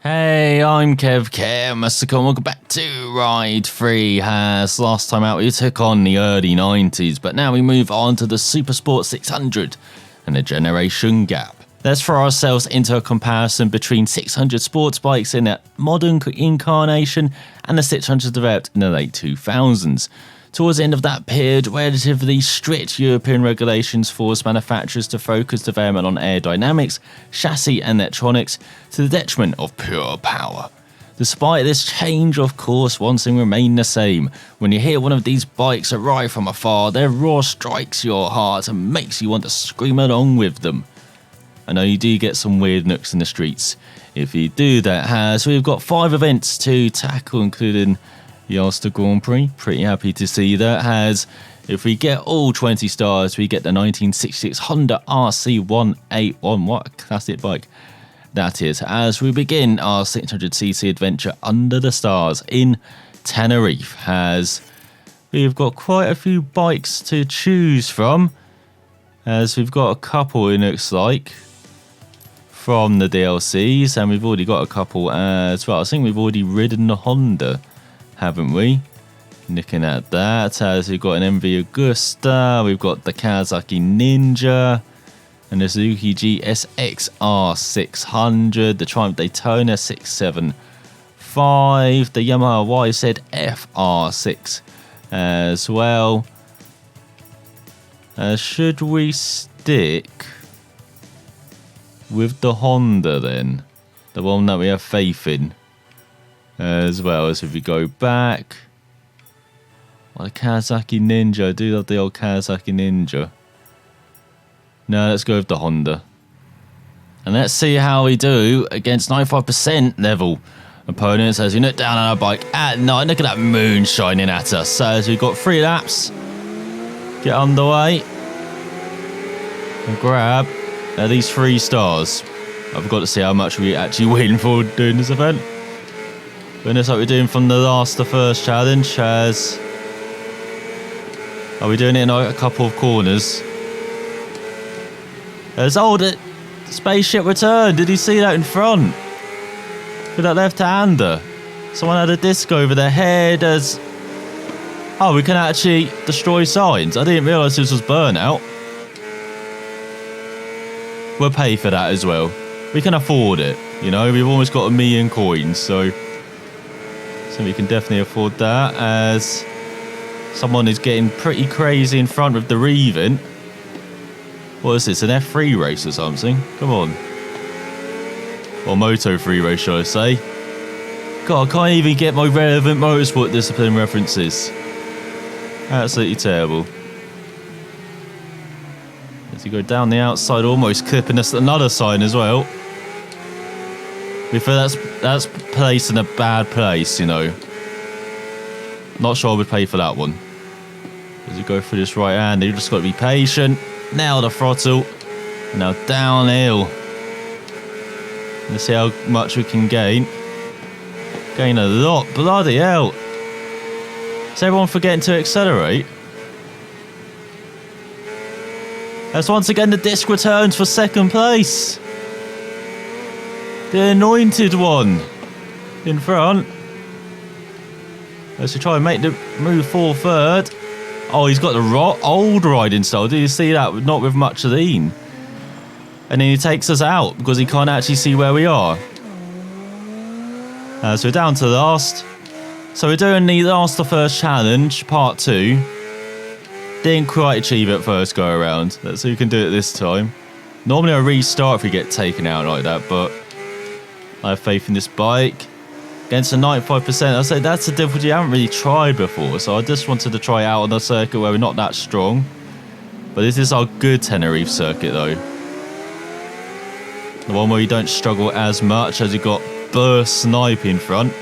Hey, I'm Mr. Welcome back to Ride 3. As last time out we took on the early 90s, but now we move on to the Supersport 600 and the generation gap. Let's throw ourselves into a comparison between 600 sports bikes in a modern incarnation and the 600 developed in the late 2000s. Towards the end of that period, relatively strict European regulations forced manufacturers to focus development on aerodynamics, chassis and electronics to the detriment of pure power. Despite this change, of course, one thing remained the same. When you hear one of these bikes arrive from afar, their roar strikes your heart and makes you want to scream along with them. I know you do get some weird nooks in the streets if you do that. So we've got 5 events to tackle, including the Ulster Grand Prix. Pretty happy to see that. As if we get all 20 stars, we get the 1966 Honda RC181. What a classic bike that is. As we begin our 600cc adventure under the stars in Tenerife, as we've got quite a few bikes to choose from, as we've got a couple, it looks like, from the DLCs, and we've already got a couple as well. I think we've already ridden the Honda, haven't we? Looking at that, as we've got an MV Augusta, we've got the Kawasaki Ninja, and the Suzuki GSX R600, the Triumph Daytona 675, the Yamaha YZF R6 as well. Should we stick with the Honda then? The one that we have faith in? As well as if we go back, well, the Kawasaki Ninja, I do love the old Kawasaki Ninja. No, let's go with the Honda. And let's see how we do against 95% level opponents as we look down on our bike at night. Look at that moon shining at us. So as we've got 3 laps, get underway and grab at least 3 stars. I've got to see how much we actually win for doing this event. But it's like we're doing from the first challenge, as are we doing it in a couple of corners? There's the spaceship return. Did you see that in front? With that left-hander. Someone had a disc over their head as... Oh, we can actually destroy signs. I didn't realise this was burnout. We'll pay for that as well. We can afford it, you know. We've almost got 1 million coins, so we can definitely afford that, as someone is getting pretty crazy in front of the Reven. What is this, an F3 race or something? Come on. Or Moto 3 race, shall I say. God, I can't even get my relevant motorsport discipline references. Absolutely terrible. As you go down the outside, almost clipping us another sign as well. We feel that's placed in a bad place, you know. Not sure I would pay for that one. As you go through this right hand, you've just got to be patient. Now the throttle. Now downhill. Let's see how much we can gain. Gain a lot. Bloody hell. Is everyone forgetting to accelerate? As once again the disc returns for 2nd place. The anointed one in front. Let's try and make the move for 3rd. Oh, he's got the old riding style. Did you see that? Not with much lean. And then he takes us out because he can't actually see where we are. So we're down to the last. So we're doing the first challenge, part 2. Didn't quite achieve it first go around. Let's see who can do it this time. Normally I restart if we get taken out like that, but I have faith in this bike. Against a 95%, I say that's a difficulty I haven't really tried before, so I just wanted to try it out on a circuit where we're not that strong. But this is our good Tenerife circuit though. The one where you don't struggle as much, as you've got burst snipe in front.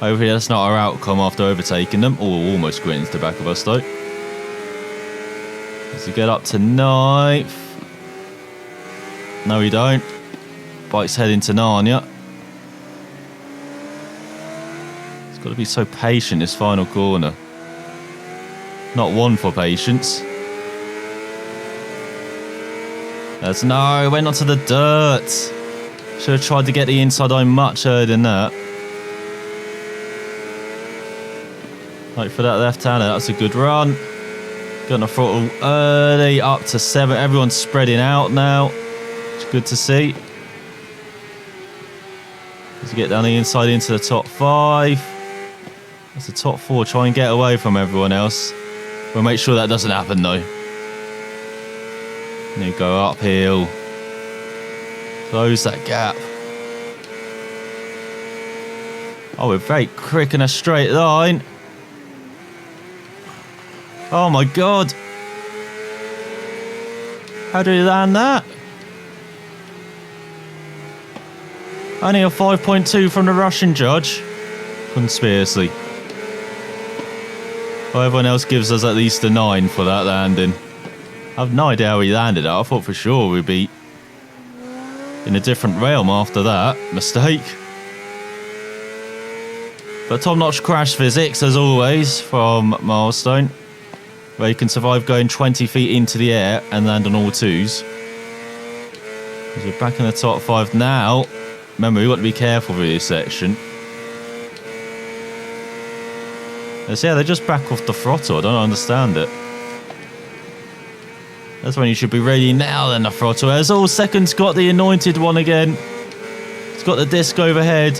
Hopefully that's not our outcome after overtaking them. Oh, almost went into the back of us though. As we get up to 9th. No we don't. Bike's heading to Narnia. It's got to be so patient this final corner. Not one for patience. That's no, went onto the dirt. Should have tried to get the inside line much earlier than that. Like for that left-hander, that's a good run. Got the throttle early, up to 7. Everyone's spreading out now. It's good to see. As we get down the inside into the top 5. That's the top 4. Try and get away from everyone else. We'll make sure that doesn't happen though. And then go uphill. Close that gap. Oh, we're very quick in a straight line. Oh my god. How do we land that? Only a 5.2 from the Russian judge. Conspiracy. Well, everyone else gives us at least a 9 for that landing. I have no idea how we landed that. I thought for sure we'd be in a different realm after that mistake. But top-notch crash physics, as always, from Milestone, where you can survive going 20 feet into the air and land on all 2s. As we're back in the top 5 now. Remember, we've got to be careful with this section. Yeah, they just back off the throttle. I don't understand it. That's when you should be ready now then, the throttle. As all seconds got the anointed one again. It's got the disc overhead.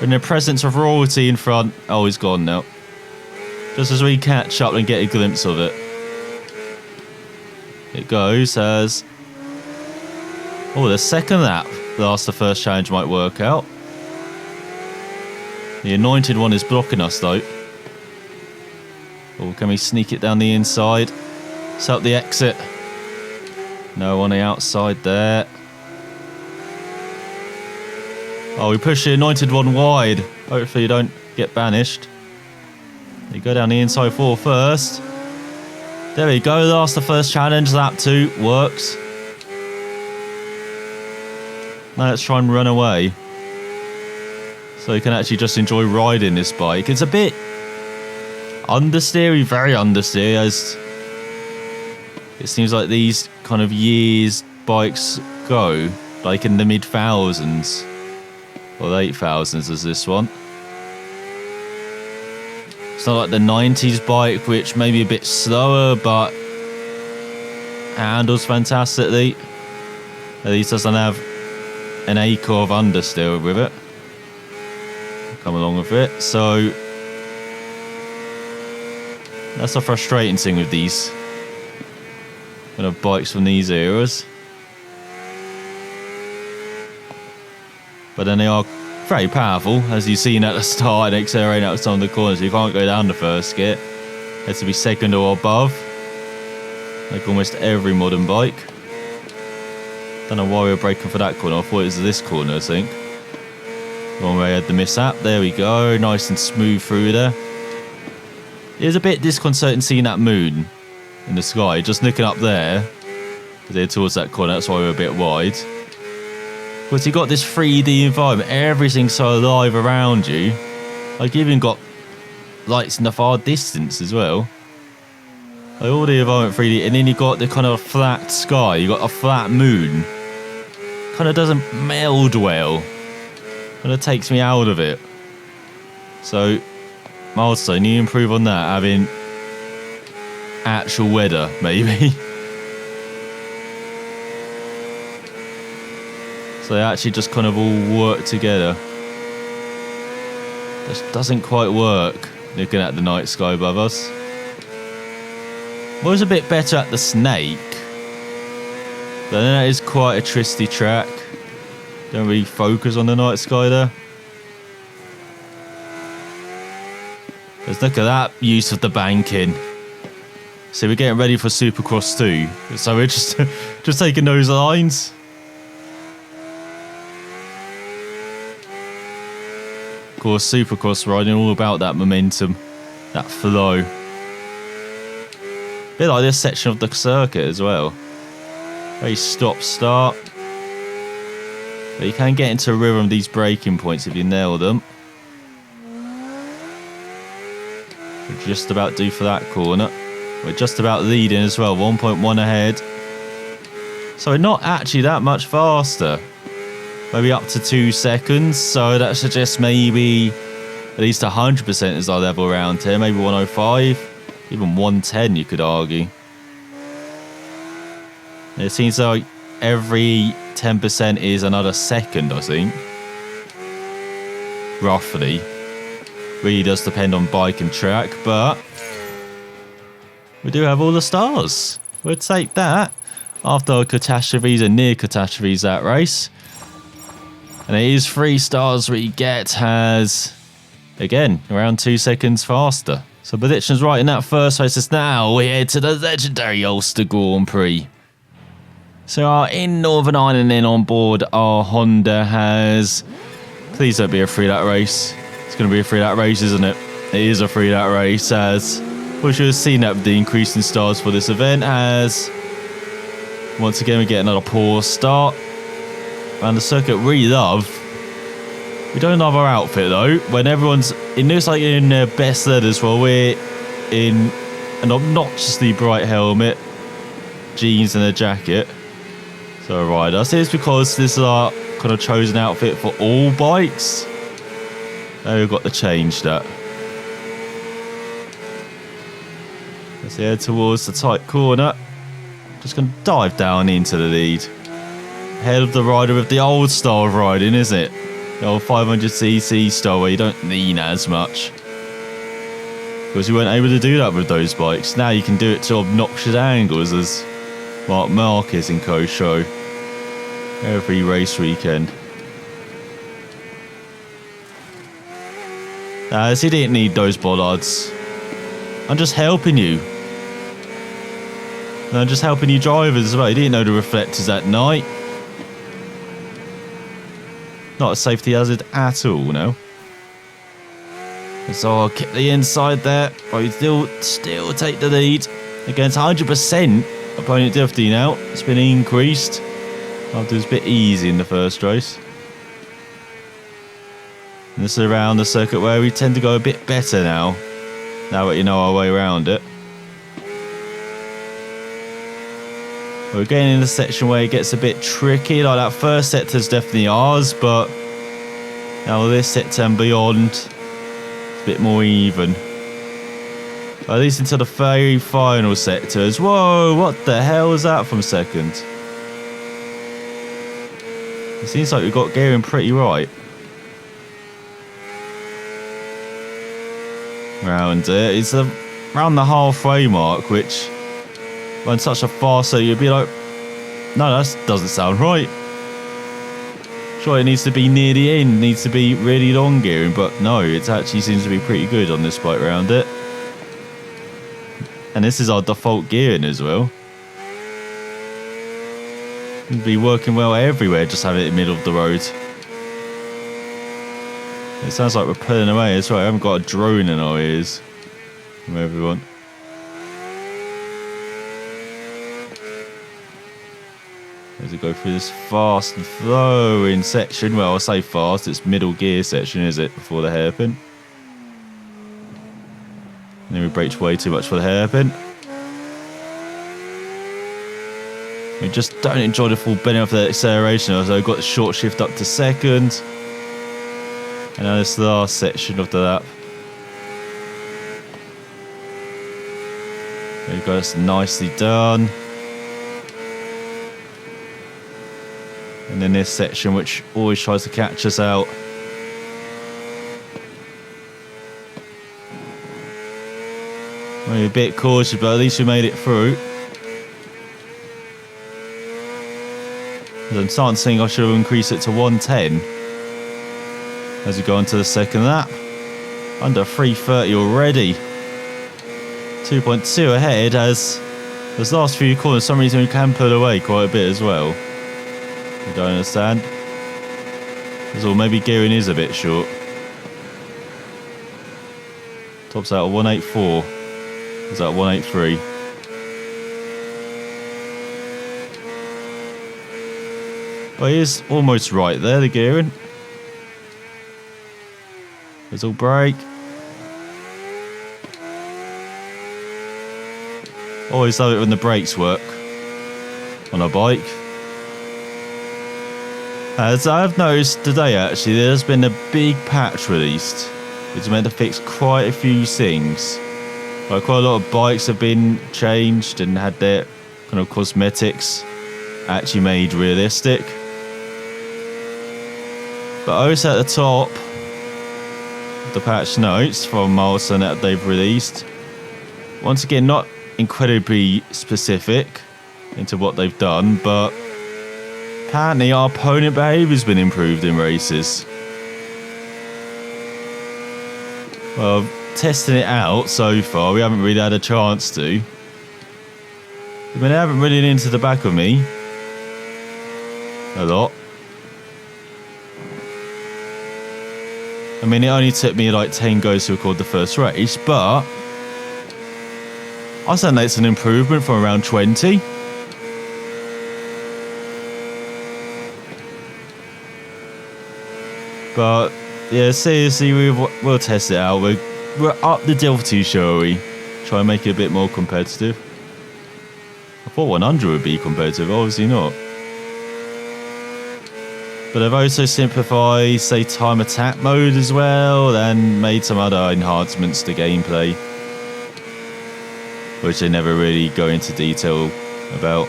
In the presence of royalty in front. Oh, he's gone now. Just as we catch up and get a glimpse of it. It goes as... Oh, the second lap. Last the first challenge might work out. The anointed one is blocking us though. Oh, can we sneak it down the inside? Set up the exit. No on the outside there. Oh, we push the anointed one wide. Hopefully you don't get banished. You go down the inside 4 first. There we go. Last the first challenge. Lap 2 works. Now let's try and run away. So you can actually just enjoy riding this bike. It's a bit understeery, very understeery, as it seems like these kind of years bikes go, like in the mid-thousands, or late thousands as this one. It's not like the 90s bike, which may be a bit slower, but handles fantastically. At least doesn't have an acre of understeer with it. Come along with it. So that's the frustrating thing with these kind of bikes from these eras. But then they are very powerful, as you've seen at the start, and accelerating out some of the corners. You can't go down the first gear. It has to be second or above, like almost every modern bike. Don't know why we were braking for that corner. I thought it was this corner, I think. One where I had the mishap. There we go. Nice and smooth through there. It was a bit disconcerting seeing that moon in the sky. Just looking up there. There towards that corner. That's why we were a bit wide. But you got this 3D environment. Everything's so alive around you. Like, you even got lights in the far distance as well. Like, all the environment 3D. And then you got the kind of flat sky. You got a flat moon. Kind of doesn't meld well. Kind of takes me out of it. So, Milestone, you improve on that, having actual weather, maybe. So they actually just kind of all work together. This doesn't quite work, looking at the night sky above us. I was a bit better at the snake. But then that is quite a twisty track. Don't really focus on the night sky there. Let's look at that use of the banking. So we're getting ready for Supercross 2. So we're just taking those lines. Of course, Supercross riding all about that momentum, that flow. A bit like this section of the circuit as well. Very stop-start. But you can get into a rhythm of these braking points if you nail them. We're just about due for that corner. We're just about leading as well, 1.1 ahead. So we're not actually that much faster. maybe up to 2 seconds. So that suggests maybe at least 100% is our level around here. Maybe 105, even 110 you could argue. It seems like every 10% is another second, I think. Roughly. Really does depend on bike and track, but we do have all the stars. We'll take that after catastrophes and near catastrophes that race. And it is 3 stars we get as, again, around 2 seconds faster. So predictions right in that first race is now we head to the legendary Ulster Grand Prix. So in Northern Ireland and on board, our Honda has... Please don't be a 3-lap race. It's going to be a 3-lap race, isn't it? It is a 3-lap race, as we should have seen that with the increase in stars for this event, as once again we get another poor start. And the circuit we love. We don't love our outfit though. When everyone's, it looks like in their best leathers while we're in an obnoxiously bright helmet, jeans and a jacket. So right, I say it's because this is our kind of chosen outfit for all bikes. Now we've got to change that. Let's head towards the tight corner. Just going to dive down into the lead. Ahead of the rider with the old style of riding, isn't it? The old 500cc style where you don't lean as much. Because you weren't able to do that with those bikes. Now you can do it to obnoxious angles, as Mark Marquez and co show every race weekend. He didn't need those bollards. I'm just helping you. And I'm just helping you drivers as well. He didn't know the reflectors at night. Not a safety hazard at all, no. So I'll keep the inside there, but we still take the lead against 100% opponent difficulty now. It's been increased after it was a bit easy in the first race. And this is around the circuit where we tend to go a bit better now that you know our way around it. We're getting in the section where it gets a bit tricky. Like that first sector is definitely ours, but now this sector and beyond, it's a bit more even. At least into the very final sectors. Whoa, what the hell is that from second? It seems like we've got gearing pretty right. Around it. It's around the halfway mark, which when such a fast, so you'd be like, no, that doesn't sound right. Sure, it needs to be near the end, needs to be really long gearing, but no, it actually seems to be pretty good on this bike around it. And this is our default gearing as well. It'd be working well everywhere, just have it in the middle of the road. It sounds like we're pulling away. That's right, I haven't got a drone in our ears from everyone. As we go through this fast and flowing section. Well, I say fast, it's middle gear section, is it, before the hairpin. And then we braked way too much for the hairpin. We just don't enjoy the full benefit of the acceleration, so we've got the short shift up to second. And now this is the last section of the lap. There you go, that's nicely done. And then this section, which always tries to catch us out. Maybe a bit cautious, but at least we made it through. I'm starting to think I should have increased it to 110. As we go into the second lap. Under 3:30 already. 2.2 ahead, as those last few corners, for some reason we can pull away quite a bit as well. I don't understand. So maybe gearing is a bit short. Tops out at 184. Is that 183? Well, he is almost right there, the gearing. There's all brake. Always love it when the brakes work on a bike. As I've noticed today, actually, there's been a big patch released, which is meant to fix quite a few things. Like quite a lot of bikes have been changed and had their kind of cosmetics actually made realistic. But also at the top, the patch notes from Milestone that they've released. Once again, not incredibly specific into what they've done, but apparently our opponent behaviour's been improved in races. Well, testing it out so far, we haven't really had a chance to. I mean, they haven't really into the back of me a lot. I mean, it only took me like 10 goes to record the first race, but I think that's an improvement from around 20. But yeah, seriously, we'll test it out. We're up the difficulty, shall we? Try and make it a bit more competitive. I thought 100 would be competitive, obviously not. But they've also simplified, say, time attack mode as well, and made some other enhancements to gameplay, which they never really go into detail about.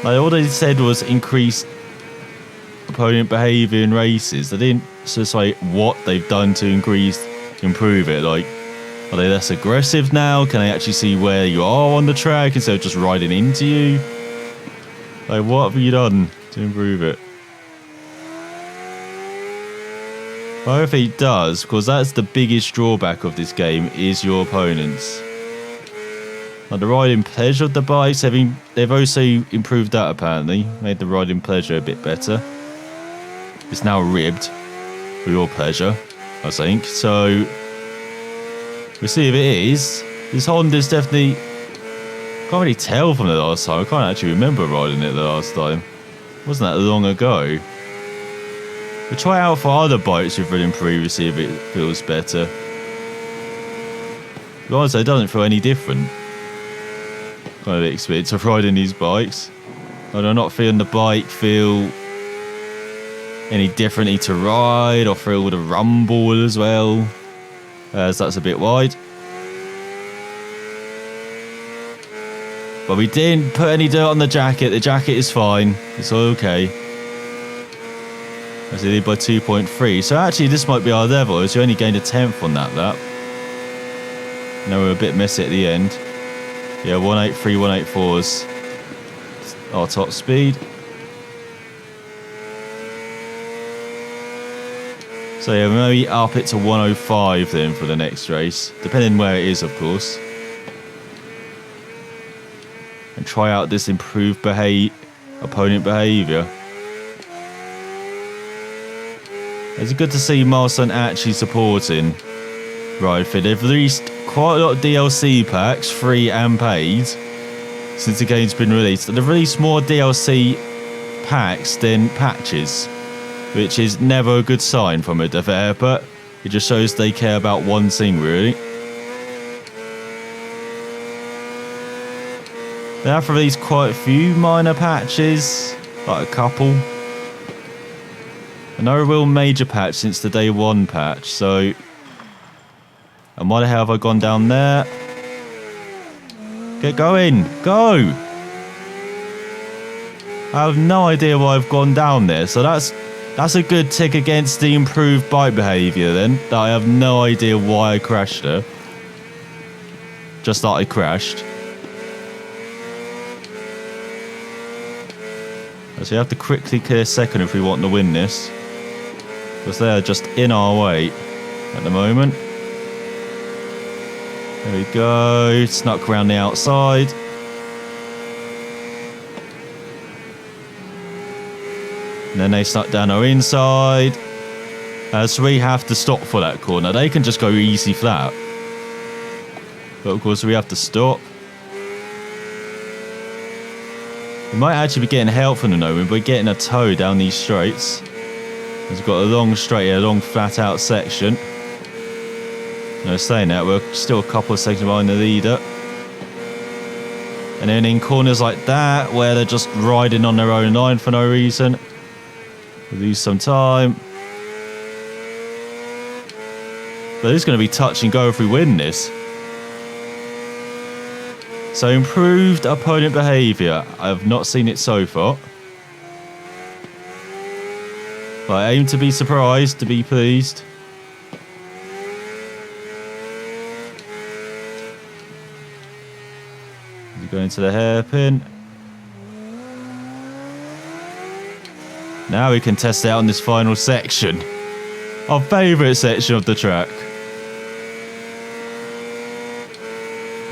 Like, all they said was increased opponent behaviour in races. They didn't specify what they've done to improve it. Like, are they less aggressive now? Can they actually see where you are on the track instead of just riding into you? Like, what have you done to improve it? I hope it does, because that's the biggest drawback of this game, is your opponents. Like the riding pleasure of the bikes, they've also improved that apparently, made the riding pleasure a bit better. It's now ribbed for your pleasure, I think. So we'll see if it is. This Honda's definitely, can't really tell from the last time. I can't actually remember riding it the last time. Wasn't that long ago? We'll try out for other bikes we've ridden previously if it feels better. But honestly, it doesn't feel any different. Kind of experience of riding these bikes. I'm not feeling the bike feel any differently to ride, or feel the rumble as well, as that's a bit wide. But we didn't put any dirt on the jacket. The jacket is fine. It's all okay. As they did by 2.3. So actually, this might be our level, as you only gained a 10th on that lap. Now we're a bit messy at the end. Yeah, 183, 184's our top speed. So yeah, maybe up it to 105 then for the next race, depending where it is, of course. And try out this improved opponent behaviour. It's good to see Milestone actually supporting Ridefit. They've released quite a lot of DLC packs, free and paid, since the game's been released. And they've released more DLC packs than patches, which is never a good sign from a developer. It just shows they care about one thing, really. They have released quite a few minor patches, like a couple. And no real major patch since the day one patch, so... And why the hell have I gone down there? Get going! Go! I have no idea why I've gone down there, so that's a good tick against the improved bike behaviour then. That I have no idea why I crashed there. Just that I crashed. So you have to quickly clear second if we want to win this. Because they are just in our way at the moment. There we go. Snuck around the outside. And then they snuck down our inside. So we have to stop for that corner. They can just go easy flat. But of course we have to stop. We might actually be getting help from the moment. We're getting a tow down these straights. We've got a long straight here, a long flat out section. No, saying that, we're still a couple of seconds behind the leader. And then in corners like that, where they're just riding on their own line for no reason, we lose some time. But it's going to be touch and go if we win this. So improved opponent behaviour. I have not seen it so far. But I aim to be surprised, to be pleased. Going to the hairpin. Now we can test it out on this final section. Our favourite section of the track.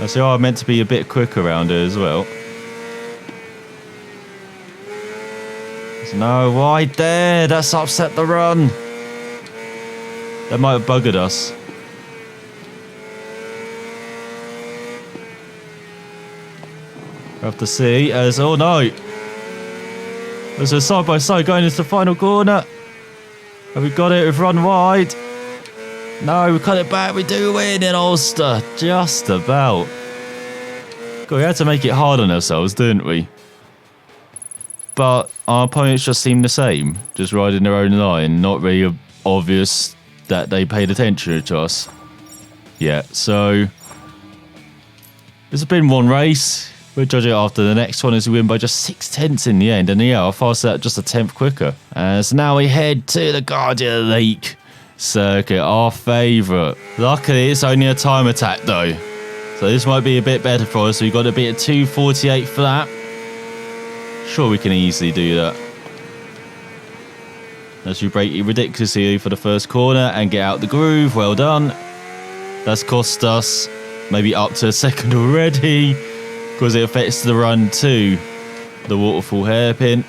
So I'm meant to be a bit quicker around it as well. There's no wide there. That's upset the run. That might have buggered us. We'll have to see as... Oh no! There's a side by side going into the final corner. Have we got it? We've run wide. No, we cut it back. We do win in Ulster. Just about. God, we had to make it hard on ourselves, didn't we? But our opponents just seem the same. Just riding their own line. Not really obvious that they paid attention to us. Yeah, so... There's been one race. We'll judge it after the next one as we win by just 6/10 in the end. And yeah, I'll fast that just a 10th quicker. So now we head to the Guardian Lake circuit, our favourite. Luckily, it's only a time attack though. So this might be a bit better for us. We've got to be at 2:48 flat. Sure, we can easily do that. As we break it ridiculously for the first corner and get out the groove. Well done. That's cost us maybe up to a second already, because it affects the run to the waterfall hairpin.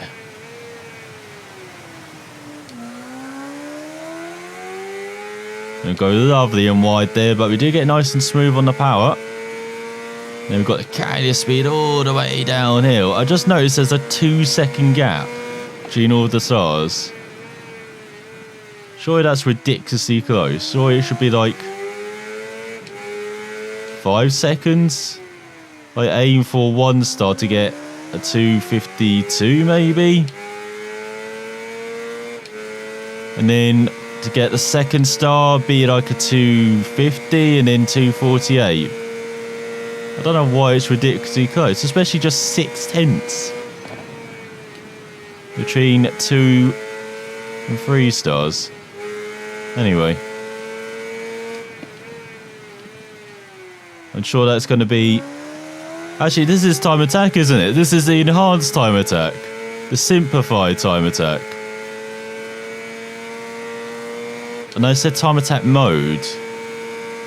And go lovely and wide there, but we do get nice and smooth on the power. Then we've got the carrier speed all the way downhill. I just noticed there's a 2-second gap between all of the stars. Surely that's ridiculously close. Surely it should be like 5 seconds. Like aim for one star to get a 2:52 maybe. And then to get the second star be like a 2:50 and then 2:48. I don't know why it's ridiculously close, especially just 6/10 between 2 and 3 stars. Anyway, I'm sure that's going to be... Actually, this is time attack, isn't it? This is the enhanced time attack. The simplified time attack. And I said time attack mode.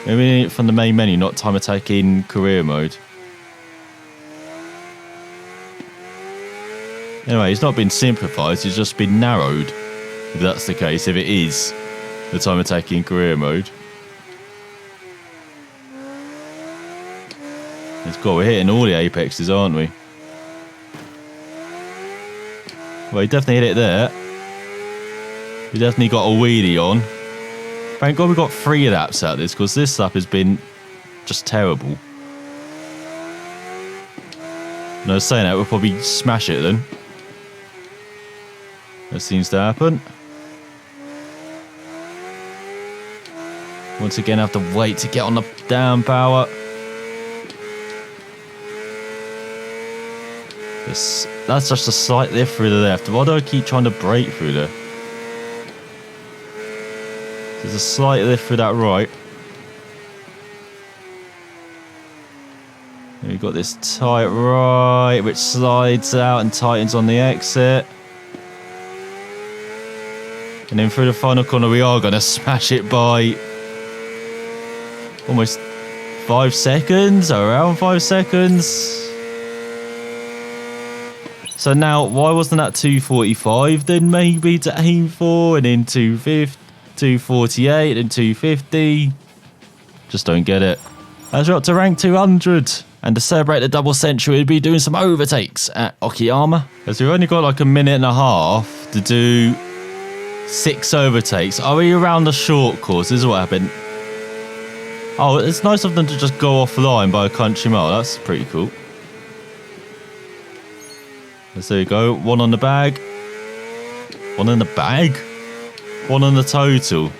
Maybe from the main menu, not time attack in career mode. Anyway, it's not been simplified, it's just been narrowed. If that's the case, if it is the time attack in career mode. It's cool, we're hitting all the apexes, aren't we? Well, we definitely hit it there. We definitely got a wheelie on. Thank God we got 3 laps out of this, because this lap has been just terrible. And I was saying that, we'll probably smash it then. That seems to happen. Once again, I have to wait to get on the down power. That's just a slight lift through the left. Why do I keep trying to brake through there? There's a slight lift through that right. And we've got this tight right, which slides out and tightens on the exit. And then through the final corner, we are going to smash it by almost 5 seconds, around 5 seconds. So now, why wasn't that 2:45 then maybe to aim for, and then 2:48 and 2:50? Just don't get it. As we're up to rank 200, and to celebrate the double century, we'll be doing some overtakes at Okayama. As we've only got like a minute and a half to do 6 overtakes. Are we around the short course? This is what happened. Oh, it's nice of them to just go offline by a country mile. That's pretty cool. There we go. One on the bag. One in the bag? One on the total.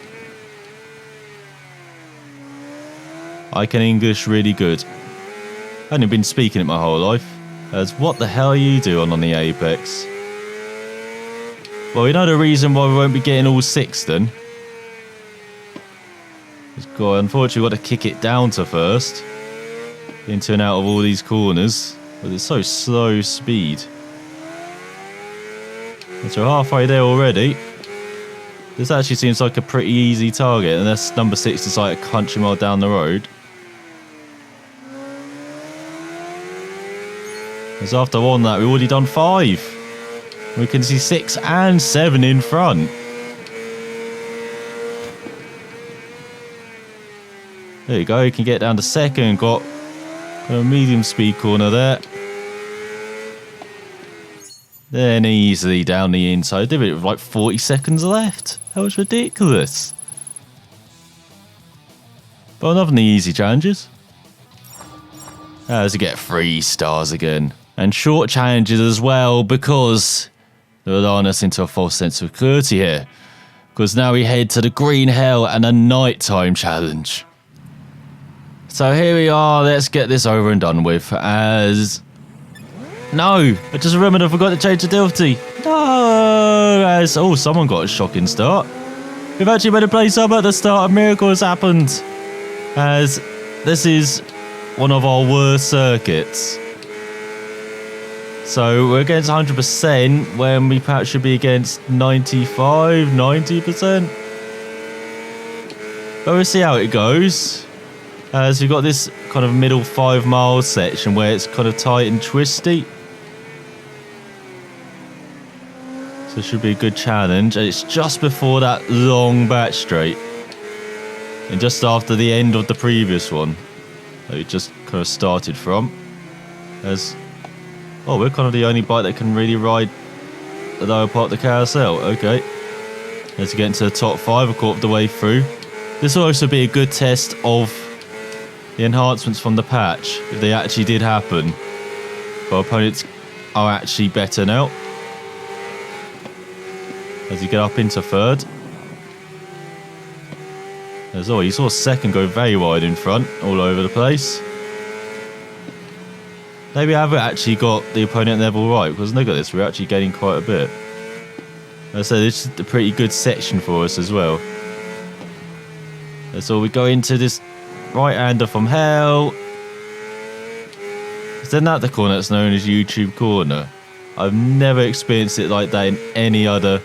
I can English really good. I've only been speaking it my whole life. As what the hell are you doing on the Apex? Well, we know the reason why we won't be getting all 6 then. Unfortunately, we've got to kick it down to first. Into and out of all these corners. But it's so slow speed. And so halfway there already. This actually seems like a pretty easy target. Unless number 6 is like a country mile down the road. Because after one that, we've already done 5. We can see 6 and 7 in front. There you go, you can get down to second. Got a medium speed corner there. Then easily down the inside. Did it with like 40 seconds left. That was ridiculous. But another of the easy challenges. As you get 3 stars again. And short challenges as well, because they're allowing us into a false sense of security here. Because now we head to the Green Hell and a nighttime challenge. So here we are, let's get this over and done with. No, I just remembered I forgot to change the difficulty. No, someone got a shocking start. We've actually made a place up at the start. A miracle has happened. As this is one of our worst circuits. So we're against 100% when we perhaps should be against 95, 90%. But we'll see how it goes. As we've got this kind of middle 5 mile section where it's kind of tight and twisty. So it should be a good challenge. And it's just before that long back straight. And just after the end of the previous one. That we just kind of started from. We're kind of the only bike that can really ride the lower part of the carousel. Okay. Let's get into the top 5, a quarter of the way through. This will also be a good test of the enhancements from the patch, if they actually did happen. Our opponents are actually better now. As you get up into third. You saw second go very wide in front, all over the place. Maybe I haven't actually got the opponent level right, because look at this, we're actually getting quite a bit. So this is a pretty good section for us as well. So we go into this right-hander from hell. Isn't that the corner that's known as YouTube Corner? I've never experienced it like that in any other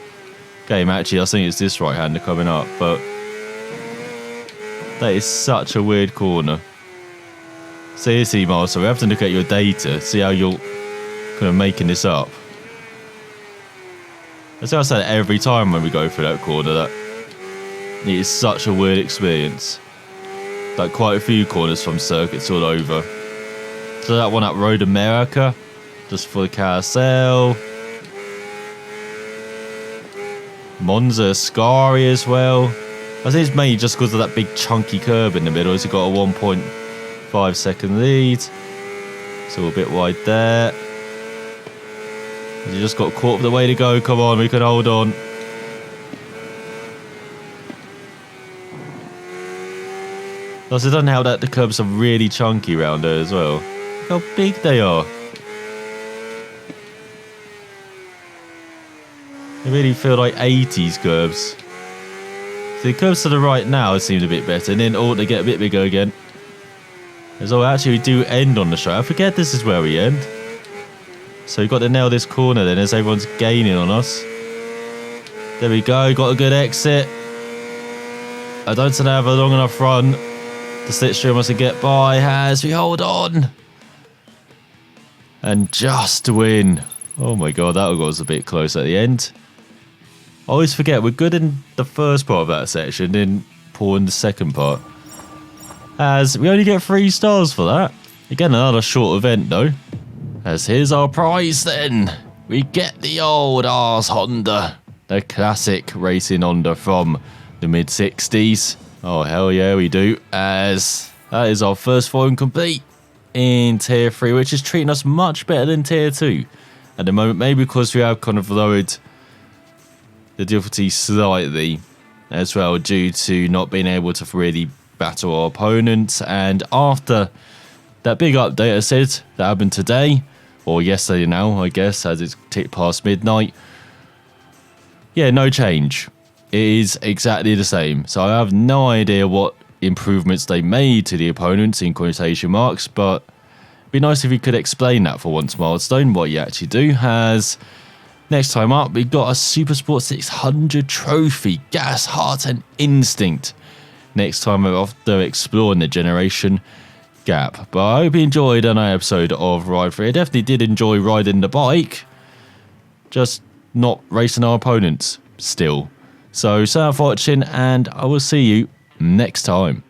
game. Actually, I think it's this right-hander coming up, but that is such a weird corner. Seriously, Master, we have to look at your data, see how you're kind of making this up. That's what I said every time when we go through that corner, that it is such a weird experience. Like quite a few corners from circuits all over. So that one up Road America, just for the carousel. Monza Ascari as well. I think it's mainly just because of that big chunky curb in the middle. It's got a 1.5 second lead. So a bit wide there. You just got a quarter of the way to go. Come on, we can hold on. Also, it doesn't help that the curbs are really chunky around there as well. Look how big they are. They really feel like 80s curbs. So the curbs to the right now seem a bit better, and then they get a bit bigger again. Actually, we do end on the straight. I forget this is where we end. So we've got to nail this corner then as everyone's gaining on us. There we go, got a good exit. I don't think I have a long enough run. The slipstream wants to get by as we hold on. And just win. Oh my god, that was a bit close at the end. I always forget, we're good in the first part of that section, then poor in the second part. As we only get 3 stars for that. Again, another short event though. As here's our prize then. We get the old Ars Honda. The classic racing Honda from the mid-60s. Oh hell yeah we do, as that is our first forum complete in tier 3, which is treating us much better than tier 2. at the moment. Maybe because we have kind of lowered the difficulty slightly as well due to not being able to really battle our opponents. And after that big update I said that happened today, or yesterday now, I guess, as it's ticked past midnight, yeah, no change. It is exactly the same. So I have no idea what improvements they made to the opponents in quotation marks, but it'd be nice if you could explain that for once, Milestone, what you actually do. As next time up, we got a Supersport 600 trophy, Gas, Heart and Instinct. Next time we're off to exploring the generation gap. But I hope you enjoyed another episode of Ride Free. I definitely did enjoy riding the bike, just not racing our opponents still. So, thanks for watching, and I will see you next time.